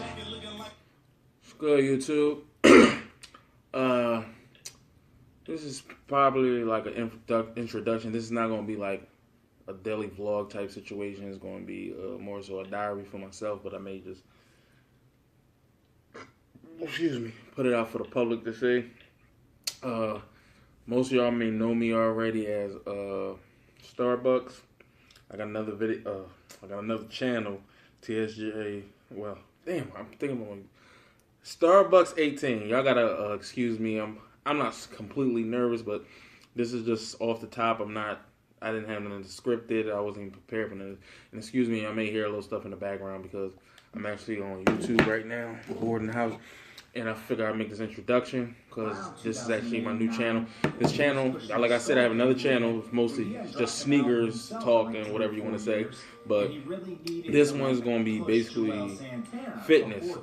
What's good, YouTube? This is probably like an introduction. This is not going to be like a daily vlog type situation. It's going to be more so a diary for myself, but I may just, put it out for the public to see. Most of y'all may know me already as Starbucks. I got another video. I got another channel, TSJ. Well, damn, I'm thinking about Starbucks 18. Y'all gotta excuse me. I'm not completely nervous, but this is just off the top. I didn't have nothing scripted. I wasn't even prepared for nothing. And excuse me, I may hear a little stuff in the background because I'm actually on YouTube right now, bored in the house. And I figured I'd make this introduction because this is actually my new channel. This channel, like I said, I have another channel, mostly just sneakers talk and whatever you want to say. But this one's going to be basically fitness.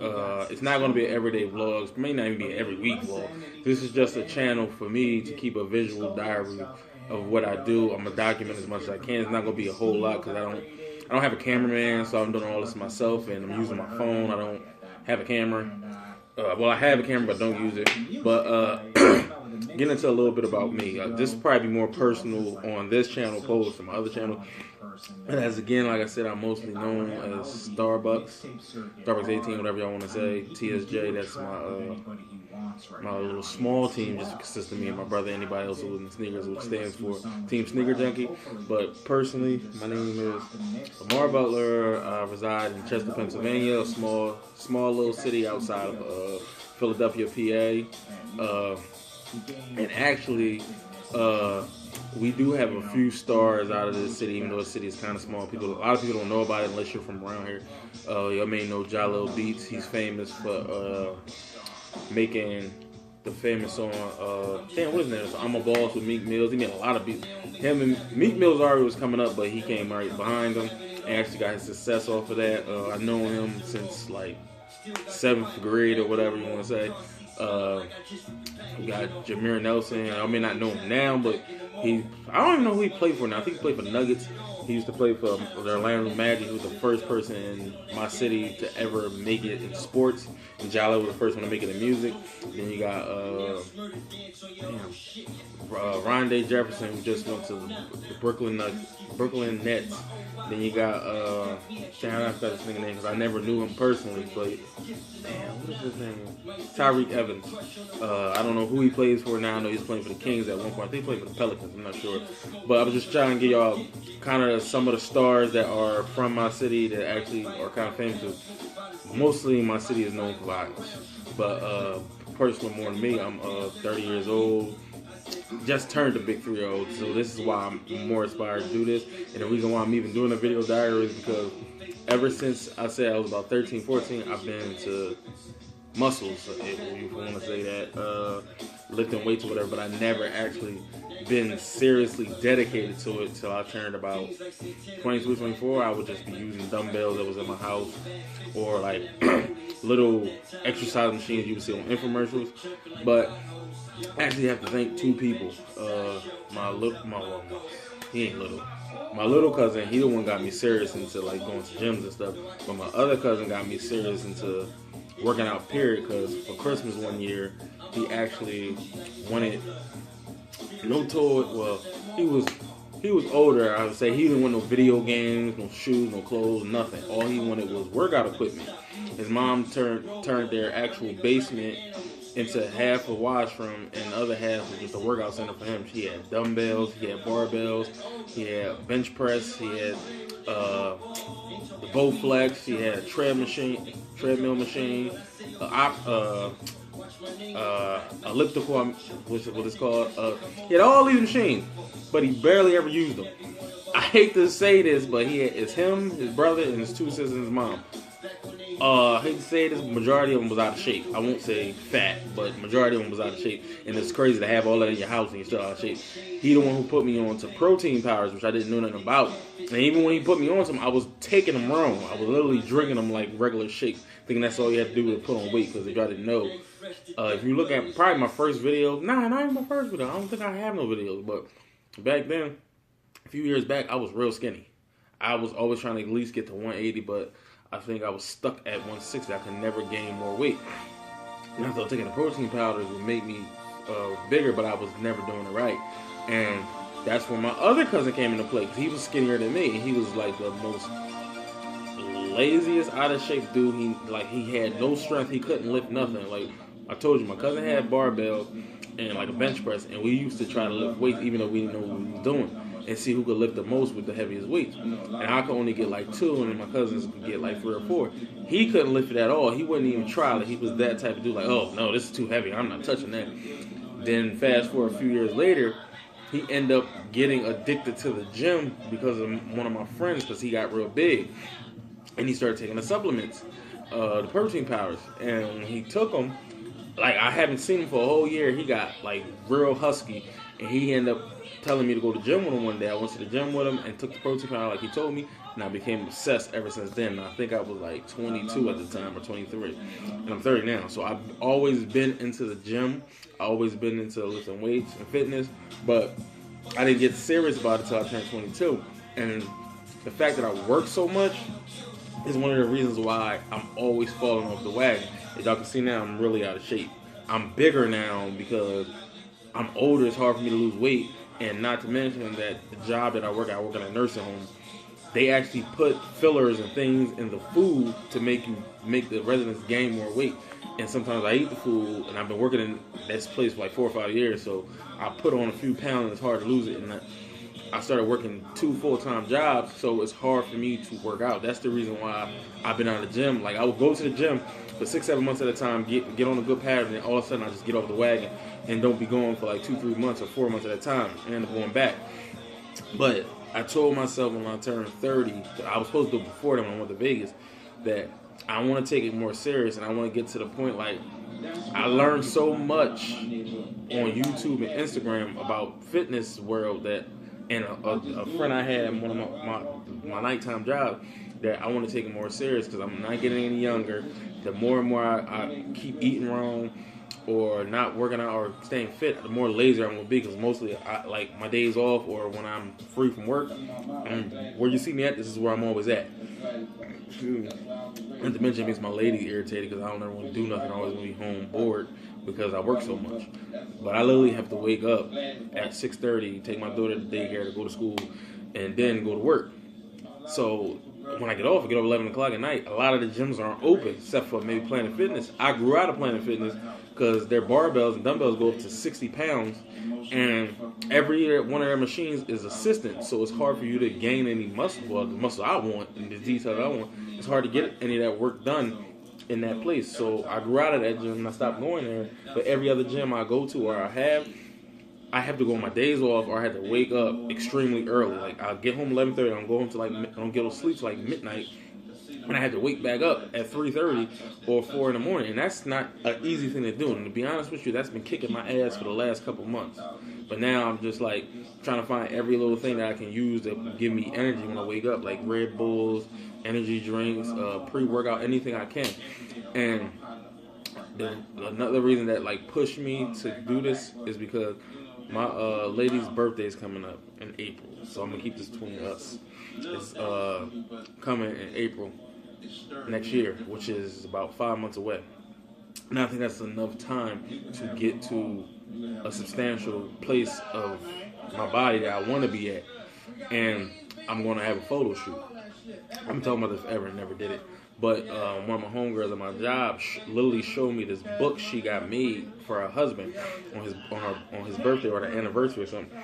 It's not going to be an everyday vlog. It may not even be an every week vlog. This is just a channel for me to keep a visual diary of what I do. I'm going to document as much as I can. It's not going to be a whole lot because I don't have a cameraman, so I'm doing all this myself, and I'm using my phone. I don't have a camera. Well, I have a camera, but don't use it. But getting into a little bit about me. This will probably be more personal on this channel opposed to my other channel. And as again, like I said, I'm mostly known as Starbucks 18, whatever y'all want to say. TSJ, that's my little small team, just consists of me and my brother. Anybody else who's in sneakers, which stands for Team Sneaker Junkie. But personally, my name is Lamar Butler. I reside in Chester, Pennsylvania, a small little city outside of Philadelphia, PA. And actually, we do have a few stars out of this city, even though the city is kind of small. A lot of people don't know about it unless you're from around here. Y'all may know Jalil Beats. He's famous for making the famous song, damn, what is his name? I'm a Boss with Meek Mills. He made a lot of beats. Him and Meek Mills already was coming up, but he came right behind him and actually got his success off of that. I've known him since like 7th grade or whatever you want to say. We got Jameer Nelson. I may not know him now, but I don't even know who he played for now. I think he played for the Nuggets. He used to play for the Orlando Magic. He was the first person in my city to ever make it in sports. And Jalil was the first one to make it in music. Then you got Rondé Jefferson, who just went to the Brooklyn Nets. Then you got I forgot his name because I never knew him personally, but damn, what is his name? Tyreke Evans. I don't know who he plays for now. I know he's playing for the Kings at one point. I think he played for the Pelicans. I'm not sure, but I was just trying to give y'all kind of some of the stars that are from my city that actually are kind of famous. Mostly my city is known for violence, but personally more than me, I'm 30 years old. Just turned a big 3-year-old, so this is why I'm more inspired to do this. And the reason why I'm even doing a video diary is because ever since I said I was about 13, 14, I've been into muscles, if you want to say that, lifting weights or whatever, but I never actually been seriously dedicated to it till I turned about 22, 24. I would just be using dumbbells that was in my house or like little exercise machines you would see on infomercials. But I actually have to thank two people. He ain't little. My little cousin, he the one got me serious into like going to gyms and stuff. But my other cousin got me serious into working out, period, because for Christmas one year, he actually wanted no toy. Well, he was older, I would say. He didn't want no video games, no shoes, no clothes, nothing. All he wanted was workout equipment. His mom turned their actual basement into half a washroom, and the other half was just a workout center for him. He had dumbbells, he had barbells, he had bench press, he had the Bowflex, he had a treadmill machine, elliptical, which is what it's called. He had all these machines, but he barely ever used them. I hate to say this, but it's him, his brother, and his two sisters and his mom. I hate to say this, majority of them was out of shape. I won't say fat, but majority of them was out of shape. And it's crazy to have all that in your house and you're still out of shape. He the one who put me on to protein powders, which I didn't know nothing about. And even when he put me on to them, I was taking them wrong. I was literally drinking them like regular shakes, thinking that's all you had to do to put on weight. Because if y'all didn't know, if you look at probably my first video, not even my first video. I don't think I have no videos. But back then, a few years back, I was real skinny. I was always trying to at least get to 180, but I think I was stuck at 160. I could never gain more weight. And I thought taking the protein powders would make me bigger, but I was never doing it right. And that's when my other cousin came into play, because he was skinnier than me, and he was like the most laziest, out of shape dude. He had no strength. He couldn't lift nothing. Like I told you, my cousin had barbells and like a bench press, and we used to try to lift weights even though we didn't know what we was doing, and see who could lift the most with the heaviest weights. And I could only get like 2, and then my cousins could get like 3 or 4. He couldn't lift it at all. He wouldn't even try. Like, he was that type of dude. Like, oh no, this is too heavy. I'm not touching that. Then fast forward a few years later, he ended up getting addicted to the gym because of one of my friends, because he got real big, and he started taking the supplements, the protein powders. And when he took them, like, I haven't seen him for a whole year. He got like real husky, and he ended up telling me to go to the gym with him one day. I went to the gym with him and took the protein powder like he told me, and I became obsessed ever since then. And I think I was like 22 at the time, or 23, and I'm 30 now. So I've always been into the gym. I've always been into lifting weights and fitness, but I didn't get serious about it until I turned 22. And the fact that I work so much is one of the reasons why I'm always falling off the wagon. As y'all can see now, I'm really out of shape. I'm bigger now because I'm older. It's hard for me to lose weight. And not to mention that the job that I work in a nursing home, they actually put fillers and things in the food to make the residents gain more weight. And sometimes I eat the food, and I've been working in this place for like 4 or 5 years, so I put on a few pounds and it's hard to lose it. And I started working 2 full-time jobs, so it's hard for me to work out. That's the reason why I've been out of the gym. Like, I would go to the gym for 6-7 months at a time, get on a good pattern, and all of a sudden I just get off the wagon and don't be going for like 2-3 months or 4 months at a time and end up going back. But I told myself when I turned 30, I was supposed to do it before then when I went to Vegas, that I want to take it more serious, and I want to get to the point, like, I learned so much on YouTube and Instagram about fitness world that, and a friend I had in one of my nighttime jobs, that I want to take it more serious because I'm not getting any younger. The more and more I keep eating wrong or not working out or staying fit, the more lazy I'm going to be, because mostly like my days off or when I'm free from work, where you see me at, this is where I'm always at. And to mention, it makes my lady irritated because I don't ever want to do nothing. I always want to be home bored because I work so much. But I literally have to wake up at 6:30, take my daughter to daycare to go to school, and then go to work. So when I get off 11 o'clock at night, a lot of the gyms aren't open except for maybe Planet Fitness. I grew out of Planet Fitness because their barbells and dumbbells go up to 60 pounds, and every year one of their machines is assistant, so it's hard for you to gain any muscle. Well, the muscle I want and the detail that I want, it's hard to get any of that work done in that place. So I grew out of that gym and I stopped going there. But every other gym I go to or I have to go on my days off, or I have to wake up extremely early. Like, I'll get home 11:30, I don't go home till I don't get to sleep till like midnight, and I had to wake back up at 3:30 or 4 in the morning, and that's not an easy thing to do. And to be honest with you, that's been kicking my ass for the last couple months. But now I'm just like trying to find every little thing that I can use to give me energy when I wake up, like Red Bulls, energy drinks, pre-workout, anything I can. And another reason that like pushed me to do this is because my lady's birthday is coming up in April, so I'm gonna keep this between us. It's coming in April next year, which is about 5 months away. And I think that's enough time to get to a substantial place of my body that I want to be at. And I'm going to have a photo shoot. I've been talking about this forever and never did it. But one of my homegirls at my job literally showed me this book she got made for her husband on his birthday or the anniversary or something.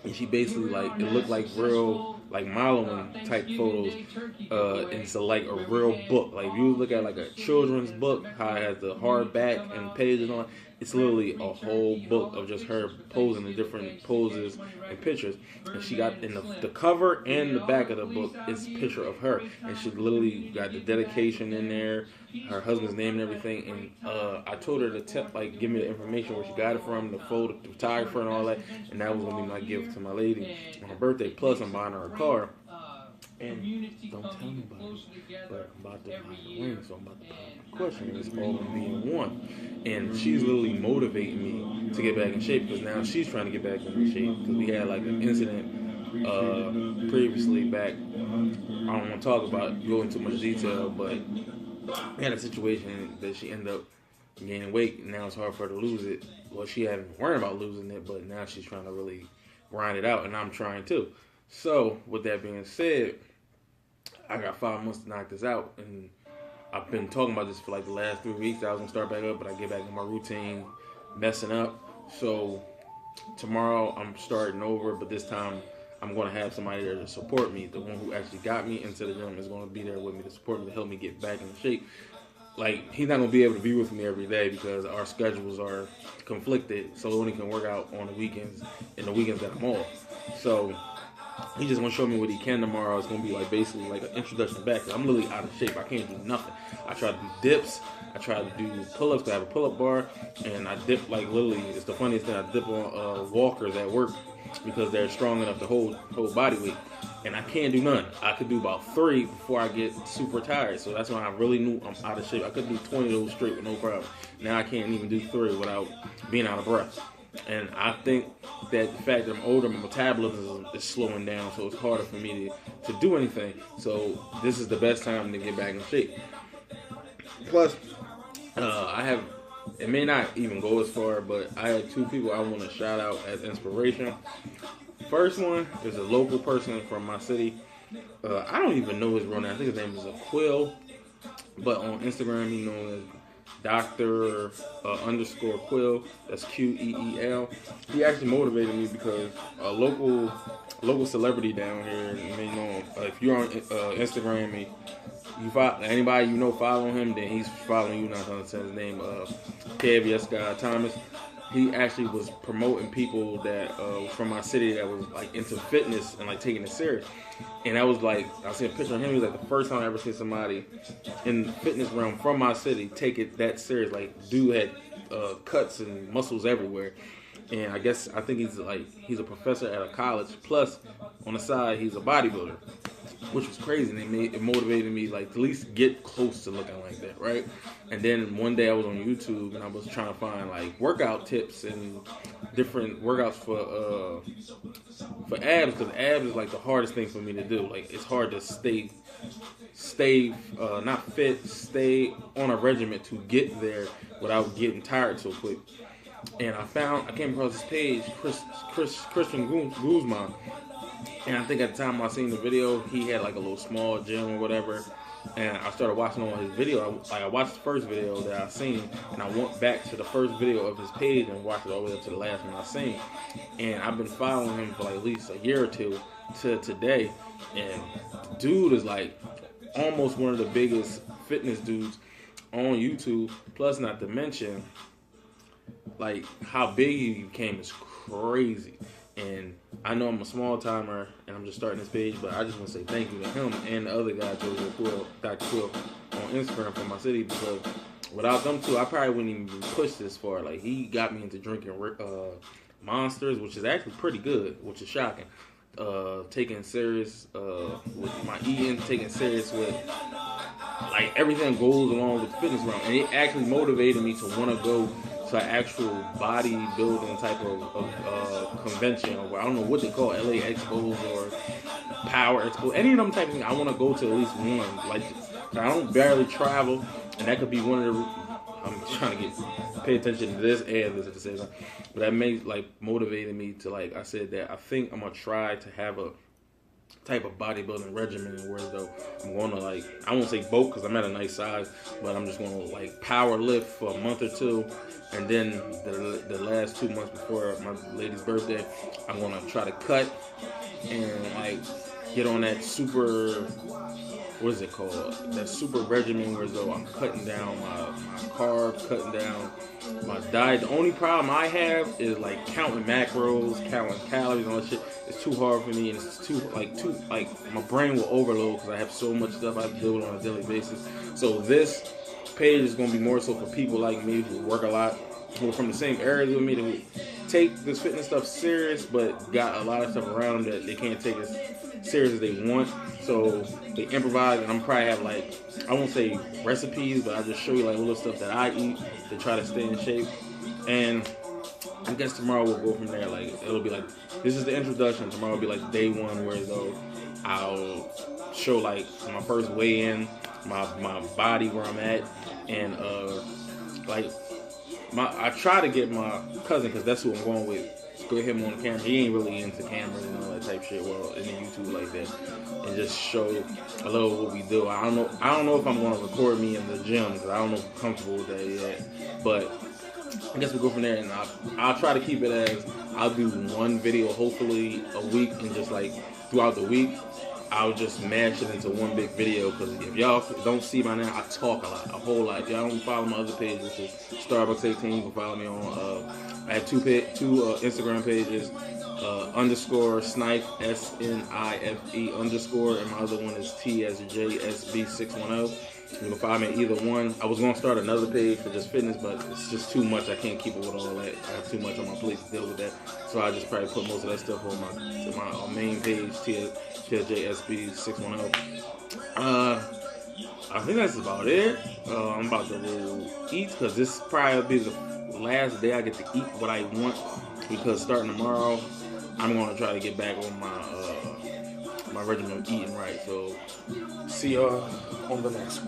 And she basically, like, it looked like real, like, modeling type photos. And it's like a real book. Like, if you look at like a children's book, how it has the hardback and pages and all, it's literally a whole book of just her posing in different poses and pictures. And she got in the cover and the back of the book is a picture of her. And she literally got the dedication in there, her husband's name and everything. And I told her to give me the information where she got it from, the photographer and all that. And that was going to be my gift to my lady on her birthday. Plus, I'm buying her a car. And don't tell anybody, but I'm about to buy the ring, so I'm about to buy my question, and it's all going to be in one. And she's literally motivating me to get back in shape, because now she's trying to get back in shape, because we had like an incident previously back. I don't want to go into much detail, but we had a situation that she ended up gaining weight. And now it's hard for her to lose it. Well, she hadn't been worried about losing it, but now she's trying to really grind it out, and I'm trying too. So, with that being said, I got 5 months to knock this out, and I've been talking about this for like the last 3 weeks. I was gonna start back up, but I get back in my routine, messing up. So tomorrow I'm starting over, but this time I'm gonna have somebody there to support me. The one who actually got me into the gym is gonna be there with me to support me, to help me get back in shape. Like, he's not gonna be able to be with me every day because our schedules are conflicted, so he only can work out on the weekends and the weekends that I'm off. So he's just gonna show me what he can tomorrow. It's gonna be like basically like an introduction back. I'm literally out of shape. I can't do nothing. I try to do dips. I try to do pull-ups because I have a pull-up bar, and I dip like literally. It's the funniest thing. I dip on walkers at work because they're strong enough to hold body weight, and I can't do none. I could do about 3 before I get super tired. So that's when I really knew I'm out of shape. I could do 20 of those straight with no problem. Now I can't even do 3 without being out of breath. And I think that the fact that I'm older, my metabolism is slowing down, so it's harder for me to do anything. So this is the best time to get back in shape. Plus, it may not even go as far, but I have 2 people I want to shout out as inspiration. First one is a local person from my city. I don't even know his real name. I think his name is Quill, but on Instagram he's known as Dr. _ Quill. That's QEEL. He actually motivated me because a local celebrity down here, you may know him. If you're on Instagram and you follow anybody you know following him, then he's following you. Not gonna say his name. KVS guy Thomas. He actually was promoting people that from my city that was like into fitness and like taking it serious. And that was like, I seen a picture of him. He was like the first time I ever seen somebody in the fitness realm from my city take it that serious. Like, dude had cuts and muscles everywhere. And I think he's a professor at a college. Plus, on the side, he's a bodybuilder, which was crazy. And it motivated me like to at least get close to looking like that, right? And then one day I was on YouTube and I was trying to find like workout tips and different workouts for abs, because abs is like the hardest thing for me to do. Like, it's hard to stay not fit, stay on a regimen to get there without getting tired so quick. And I came across this page, Christian Guzman. And I think at the time I seen the video, he had like a little small gym or whatever. And I started watching all his video. I watched the first video that I seen, and I went back to the first video of his page and watched it all the way up to the last one I seen. And I've been following him for like at least a year or 2 to today. And the dude is like almost one of the biggest fitness dudes on YouTube. Plus, not to mention, like, how big he became is crazy. And I know I'm a small timer and I'm just starting this page, but I just want to say thank you to him and the other guy, Dr. Quill, on Instagram from my city, because without them 2, I probably wouldn't even push this far. Like, he got me into drinking Monsters, which is actually pretty good, which is shocking. Taking serious with my eating, taking serious with like everything that goes along with the fitness realm, and it actually motivated me to want to go to an actual bodybuilding type of convention, or I don't know what they call it, LA Expos or Power Expo, any of them type of things. I want to go to at least one. Like, I don't barely travel, and that could be one of the. I'm trying to pay attention to this and this at the same time, but that motivated me to, like I said, that I think I'm gonna try to have a type of bodybuilding regimen where though I'm gonna, like, I won't say bulk because I'm at a nice size, but I'm just gonna like power lift for a month or 2, and then the last 2 months before my lady's birthday, I'm gonna try to cut and like get on that super, what is it called? That super regimen where though I'm cutting down my carbs, cutting down my diet. The only problem I have is like counting macros, counting calories, and all that shit. It's too hard for me, and it's too my brain will overload because I have so much stuff I do on a daily basis. So this page is gonna be more so for people like me who work a lot, who are from the same areas with me, who take this fitness stuff serious, but got a lot of stuff around them that they can't take as serious as they want. So they improvise, and I'm probably have like, I won't say recipes, but I just show you like little stuff that I eat to try to stay in shape. And I guess tomorrow we'll go from there. Like, it'll be like, this is the introduction. Tomorrow will be like day one, where I'll show like my first weigh-in, my body, where I'm at, and like I try to get my cousin, because that's who I'm going with. Go him on the camera. He ain't really into cameras and all that type shit. Well, in the YouTube like that, and just show a little what we do. I don't know if I'm going to record me in the gym, because I don't know if I'm comfortable with that yet. But I guess we'll go from there, and I'll try to keep it as I'll do one video hopefully a week, and just like throughout the week I'll just mash it into one big video. Because if y'all don't see by now, I talk a lot, a whole lot. If y'all don't follow my other page, which is Starbucks18, you can follow me on. I have two Instagram pages, _ Snife, SNIFE _, and my other one is TSJSB610. You can find me at either one. I was gonna start another page for just fitness, but it's just too much. I can't keep it with all that. I have too much on my plate to deal with that. So I just probably put most of that stuff on my main page, TSJSB610. I think that's about it. I'm about to go eat, because this probably will be the last day I get to eat what I want, because starting tomorrow I'm gonna try to get back on my regimen of eating right. So see y'all on the next one.